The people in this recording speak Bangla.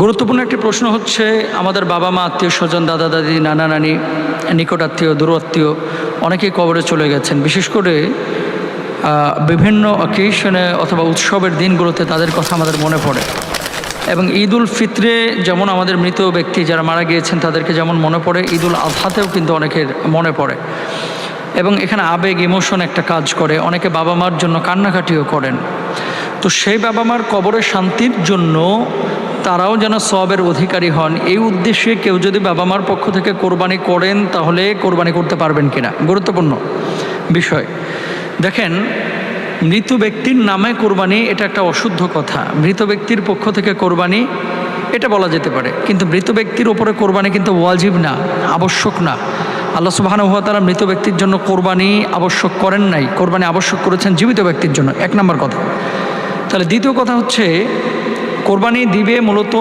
গুরুত্বপূর্ণ একটি প্রশ্ন হচ্ছে, আমাদের বাবা মা, আত্মীয় স্বজন, দাদা দাদি, নানা নানি, নিকট আত্মীয়, দূর আত্মীয় অনেকেই কবরে চলে গেছেন। বিশেষ করে বিভিন্ন অকেশনে অথবা উৎসবের দিনগুলোতে তাদের কথা আমাদের মনে পড়ে। এবং ঈদ উল ফিত্রে যেমন আমাদের মৃত ব্যক্তি যারা মারা গিয়েছেন তাদেরকে যেমন মনে পড়ে, ঈদ উল আজহাতেও কিন্তু অনেকের মনে পড়ে। এবং এখানে আবেগ, ইমোশন একটা কাজ করে। অনেকে বাবা মার জন্য কান্নাকাটিও করেন। তো সেই বাবা মার কবরের শান্তির জন্য তারাও যেন সওয়াবের অধিকারী হন, এই উদ্দেশ্যে কেউ যদি বাবা মার পক্ষ থেকে কোরবানি করেন তাহলে কোরবানি করতে পারবেন কিনা, গুরুত্বপূর্ণ বিষয়। দেখেন, মৃত ব্যক্তির নামে কোরবানি এটা একটা অশুদ্ধ কথা। মৃত ব্যক্তির পক্ষ থেকে কোরবানি এটা বলা যেতে পারে, কিন্তু মৃত ব্যক্তির ওপরে কোরবানি কিন্তু ওয়াজিব না, আবশ্যক না। আল্লাহ সুবহানাহু ওয়া তাআলা মৃত ব্যক্তির জন্য কোরবানি আবশ্যক করেন নাই, কোরবানি আবশ্যক করেছেন জীবিত ব্যক্তির জন্য, এক নম্বর কথা। তাহলে দ্বিতীয় কথা হচ্ছে, কোরবানি দিবে মূলত